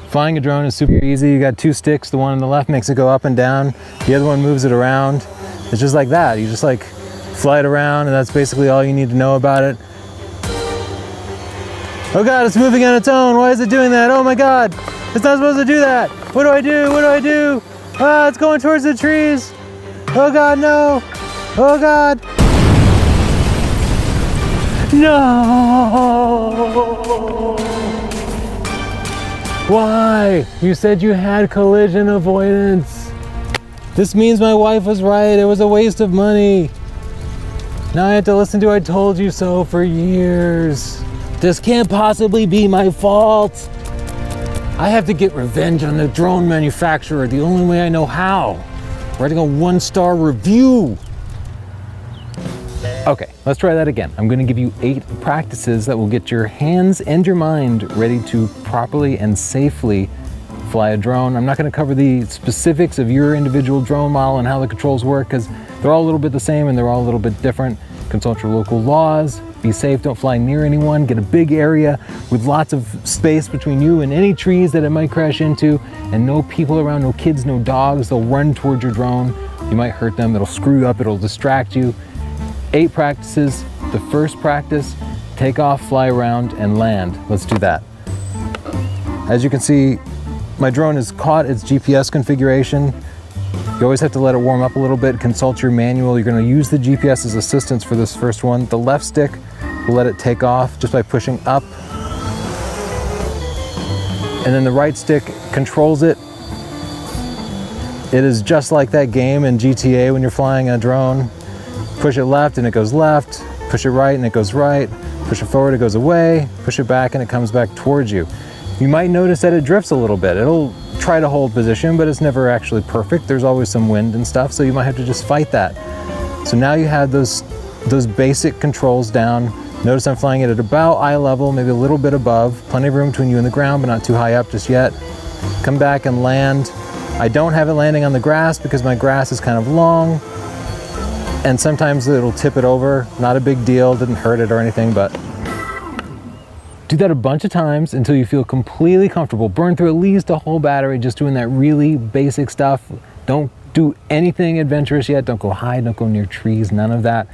Flying a drone is super easy. You got two sticks. The one on the left makes it go up and down. The other one moves it around. It's just like that. You just like fly it around, and that's basically all you need to know about it. Oh God, it's moving on its own. Why is it doing that? Oh my God, it's not supposed to do that. What do I do? What do I do? Ah, it's going towards the trees. Oh God, no. Oh God. No. Why? You said you had collision avoidance. This means my wife was right. It was a waste of money. Now I have to listen to "I told you so" for years. This can't possibly be my fault. I have to get revenge on the drone manufacturer the only way I know how. Writing a 1-star review. Okay, let's try that again. I'm going to give you 8 practices that will get your hands and your mind ready to properly and safely fly a drone. I'm not going to cover the specifics of your individual drone model and how the controls work, because they're all a little bit the same and they're all a little bit different. Consult your local laws. Be safe, don't fly near anyone. Get a big area with lots of space between you and any trees that it might crash into, and no people around, no kids, no dogs. They'll run towards your drone. You might hurt them, it'll screw you up, it'll distract you. 8 practices. The first practice, take off, fly around, and land. Let's do that. As you can see, my drone has caught its GPS configuration. You always have to let it warm up a little bit. Consult your manual. You're going to use the GPS as assistance for this first one. The left stick will let it take off just by pushing up. And then the right stick controls it. It is just like that game in GTA when you're flying a drone. Push it left and it goes left. Push it right and it goes right. Push it forward, it goes away. Push it back and it comes back towards you. You might notice that it drifts a little bit. It'll try to hold position, but it's never actually perfect. There's always some wind and stuff, so you might have to just fight that. So now you have those basic controls down. Notice I'm flying it at about eye level, maybe a little bit above. Plenty of room between you and the ground, but not too high up just yet. Come back and land. I don't have it landing on the grass because my grass is kind of long, and sometimes it'll tip it over. Not a big deal, didn't hurt it or anything, but do that a bunch of times until you feel completely comfortable. Burn through at least a whole battery just doing that really basic stuff. Don't do anything adventurous yet. Don't go high, don't go near trees, none of that.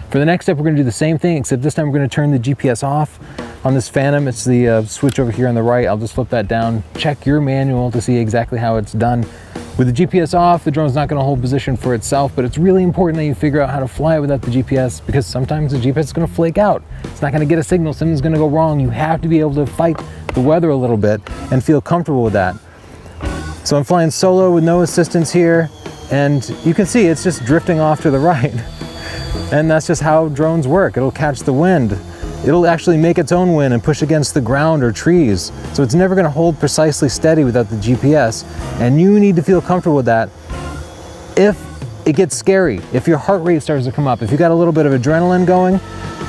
For the next step, we're gonna do the same thing, except this time we're gonna turn the GPS off. On this Phantom, it's the switch over here on the right. I'll just flip that down. Check your manual to see exactly how it's done. With the GPS off, the drone's not gonna hold position for itself, but it's really important that you figure out how to fly it without the GPS, because sometimes the GPS is gonna flake out. It's not gonna get a signal, something's gonna go wrong. You have to be able to fight the weather a little bit and feel comfortable with that. So I'm flying solo with no assistance here, and you can see it's just drifting off to the right. And that's just how drones work. It'll catch the wind. It'll actually make its own wind and push against the ground or trees. So it's never gonna hold precisely steady without the GPS. And you need to feel comfortable with that. If it gets scary, if your heart rate starts to come up, if you got a little bit of adrenaline going,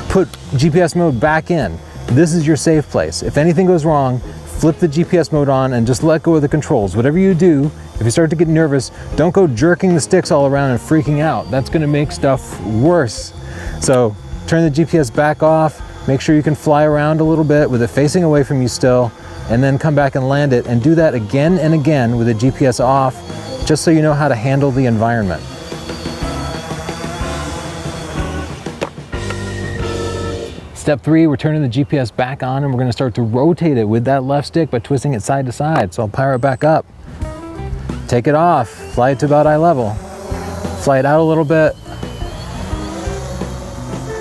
put GPS mode back in. This is your safe place. If anything goes wrong, flip the GPS mode on and just let go of the controls. Whatever you do, if you start to get nervous, don't go jerking the sticks all around and freaking out. That's gonna make stuff worse. So turn the GPS back off. Make sure you can fly around a little bit with it facing away from you still, and then come back and land it, and do that again and again with the GPS off, just so you know how to handle the environment. Step 3, we're turning the GPS back on, and we're gonna start to rotate it with that left stick by twisting it side to side. So I'll power it back up. Take it off, fly it to about eye level. Fly it out a little bit.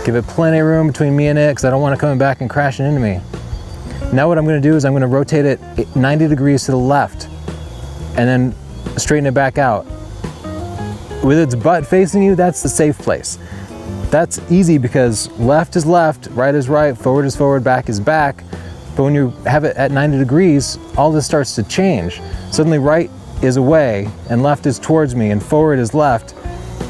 Give it plenty of room between me and it, because I don't want it coming back and crashing into me. Now what I'm gonna do is I'm gonna rotate it 90 degrees to the left, and then straighten it back out. With its butt facing you, that's the safe place. That's easy because left is left, right is right, forward is forward, back is back. But when you have it at 90 degrees, all this starts to change. Suddenly right is away, and left is towards me, and forward is left.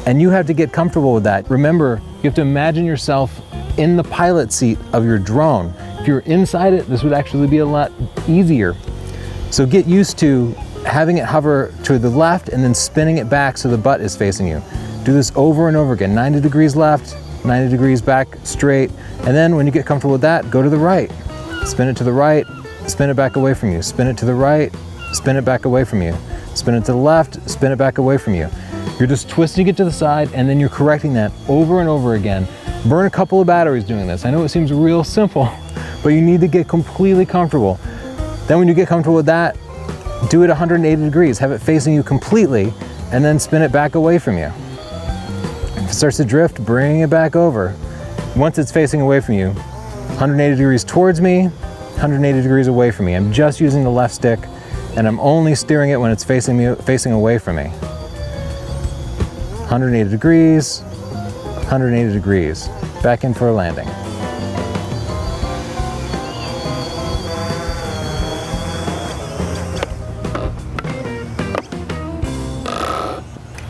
And you have to get comfortable with that. Remember, you have to imagine yourself in the pilot seat of your drone. If you're inside it, this would actually be a lot easier. So get used to having it hover to the left and then spinning it back so the butt is facing you. Do this over and over again. 90 degrees left, 90 degrees back straight. And then when you get comfortable with that, go to the right. Spin it to the right, spin it back away from you. Spin it to the right, spin it back away from you. Spin it to the left, spin it back away from you. You're just twisting it to the side and then you're correcting that over and over again. Burn a couple of batteries doing this. I know it seems real simple, but you need to get completely comfortable. Then when you get comfortable with that, do it 180 degrees. Have it facing you completely and then spin it back away from you. If it starts to drift, bring it back over. Once it's facing away from you, 180 degrees towards me, 180 degrees away from me. I'm just using the left stick and I'm only steering it when it's facing away from me. 180 degrees, 180 degrees. Back in for a landing.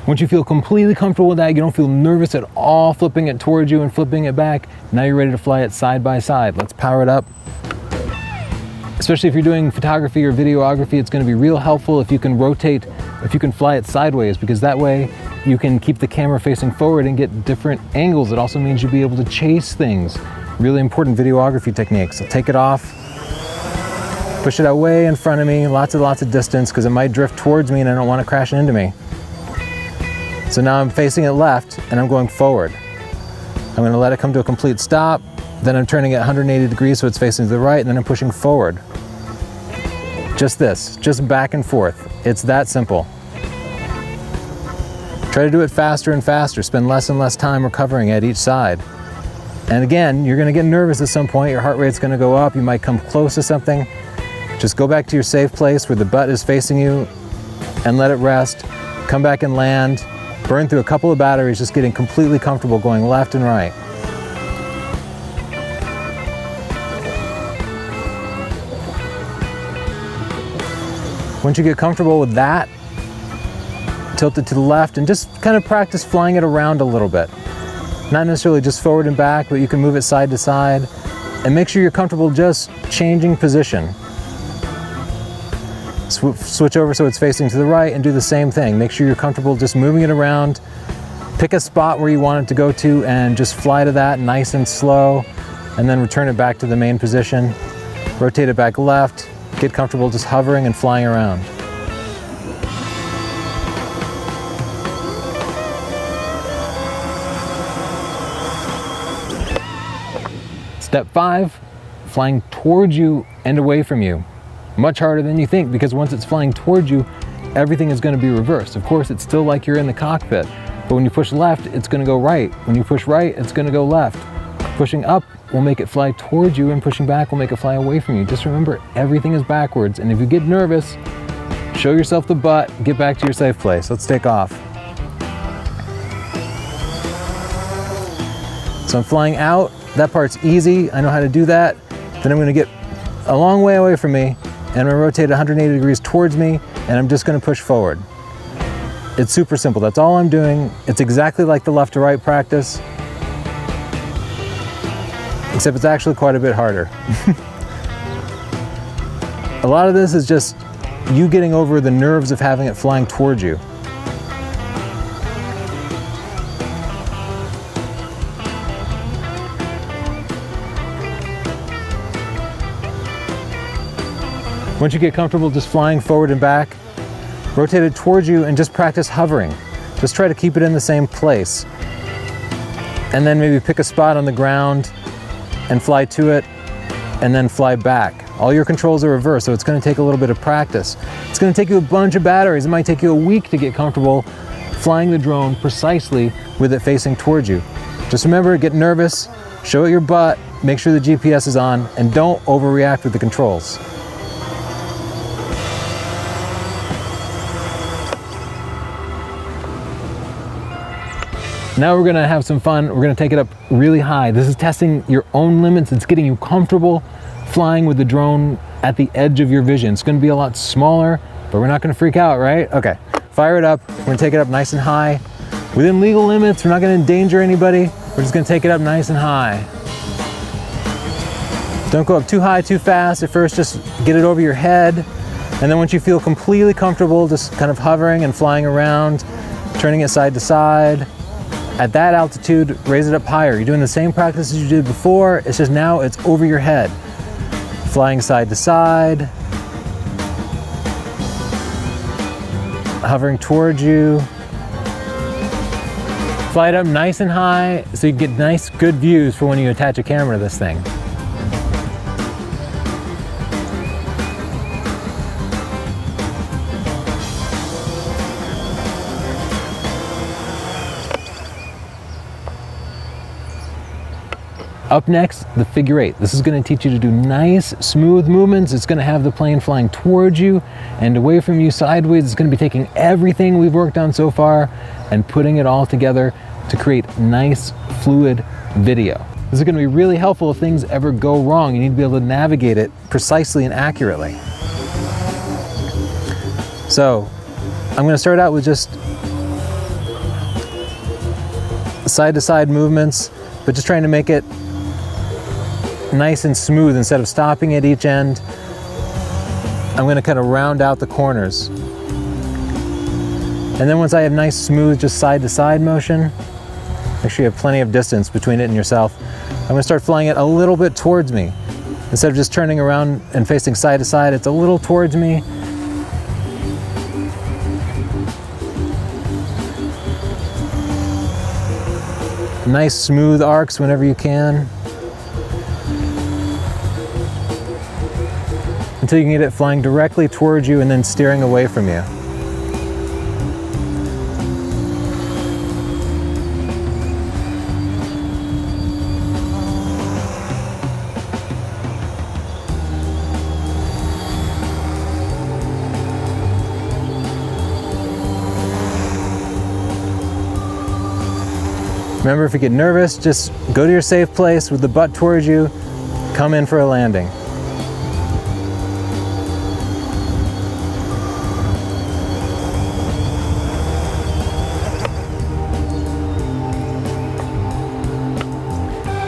Once you feel completely comfortable with that, you don't feel nervous at all flipping it towards you and flipping it back, now you're ready to fly it side by side. Let's power it up. Especially if you're doing photography or videography, it's going to be real helpful if you can rotate, if you can fly it sideways, because that way you can keep the camera facing forward and get different angles. It also means you'll be able to chase things. Really important videography techniques. So take it off, push it out way in front of me, lots of distance, because it might drift towards me and I don't want to crash into me. So now I'm facing it left and I'm going forward. I'm going to let it come to a complete stop. Then I'm turning it 180 degrees so it's facing to the right, and then I'm pushing forward. Just this, just back and forth. It's that simple. Try to do it faster and faster. Spend less and less time recovering at each side. And again, you're going to get nervous at some point. Your heart rate's going to go up. You might come close to something. Just go back to your safe place where the butt is facing you and let it rest. Come back and land. Burn through a couple of batteries, just getting completely comfortable going left and right. Once you get comfortable with that, tilt it to the left and just kind of practice flying it around a little bit. Not necessarily just forward and back, but you can move it side to side. And make sure you're comfortable just changing position. Switch over so it's facing to the right and do the same thing. Make sure you're comfortable just moving it around. Pick a spot where you want it to go to and just fly to that nice and slow, and then return it back to the main position. Rotate it back left. Get comfortable just hovering and flying around. Step 5, flying towards you and away from you. Much harder than you think, because once it's flying towards you, everything is going to be reversed. Of course, it's still like you're in the cockpit, but when you push left, it's going to go right. When you push right, it's going to go left. Pushing up will make it fly towards you, and pushing back will make it fly away from you. Just remember, everything is backwards, and if you get nervous, show yourself the butt, get back to your safe place. Let's take off. So I'm flying out. That part's easy. I know how to do that. Then I'm going to get a long way away from me, and I'm going to rotate 180 degrees towards me, and I'm just going to push forward. It's super simple. That's all I'm doing. It's exactly like the left to right practice, except it's actually quite a bit harder. A lot of this is just you getting over the nerves of having it flying towards you. Once you get comfortable just flying forward and back, rotate it towards you and just practice hovering. Just try to keep it in the same place. And then maybe pick a spot on the ground and fly to it, and then fly back. All your controls are reversed, so it's going to take a little bit of practice. It's going to take you a bunch of batteries. It might take you a week to get comfortable flying the drone precisely with it facing towards you. Just remember, get nervous, show it your butt, make sure the GPS is on, and don't overreact with the controls. Now we're gonna have some fun. We're gonna take it up really high. This is testing your own limits. It's getting you comfortable flying with the drone at the edge of your vision. It's gonna be a lot smaller, but we're not gonna freak out, right? Okay, fire it up. We're gonna take it up nice and high. Within legal limits, we're not gonna endanger anybody. We're just gonna take it up nice and high. Don't go up too high, too fast. At first, just get it over your head. And then once you feel completely comfortable, just kind of hovering and flying around, turning it side to side. At that altitude, raise it up higher. You're doing the same practice as you did before, it's just now it's over your head. flying side to side, hovering towards you. Fly it up nice and high so you get nice, good views for when you attach a camera to this thing. Up next, the figure eight. This is going to teach you to do nice, smooth movements. It's going to have the plane flying towards you and away from you sideways. It's going to be taking everything we've worked on so far and putting it all together to create nice, fluid video. This is going to be really helpful if things ever go wrong. You need to be able to navigate it precisely and accurately. So, I'm going to start out with just side-to-side movements, but just trying to make it nice and smooth instead of stopping at each end. I'm going to kind of round out the corners. And then once I have nice, smooth, just side-to-side motion, make sure you have plenty of distance between it and yourself. I'm going to start flying it a little bit towards me. Instead of just turning around and facing side to side, it's a little towards me. Nice, smooth arcs whenever you can. Until you can get it flying directly towards you and then steering away from you. Remember, if you get nervous, just go to your safe place with the butt towards you, come in for a landing.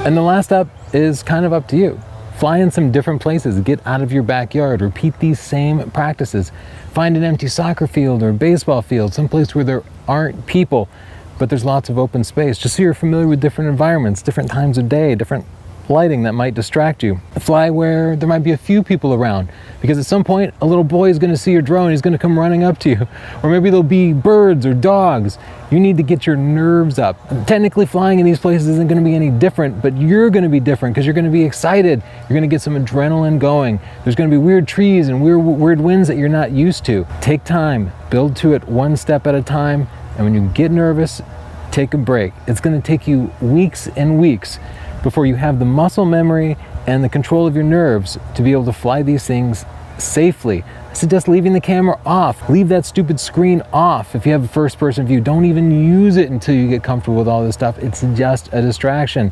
And the last step is kind of up to you. Fly in some different places, get out of your backyard, repeat these same practices. Find an empty soccer field or baseball field, someplace where there aren't people, but there's lots of open space, just so you're familiar with different environments, different times of day, different lighting that might distract you. Fly where there might be a few people around, because at some point a little boy is going to see your drone, he's going to come running up to you, or maybe there'll be birds or dogs. You need to get your nerves up. Technically, flying in these places isn't going to be any different, but you're going to be different because you're going to be excited. You're going to get some adrenaline going. There's going to be weird trees and weird winds that you're not used to. Take time, build to it one step at a time, and when you get nervous, take a break. It's going to take you weeks and weeks before you have the muscle memory and the control of your nerves to be able to fly these things safely. I suggest leaving the camera off. Leave that stupid screen off if you have a first-person view. Don't even use it until you get comfortable with all this stuff. It's just a distraction.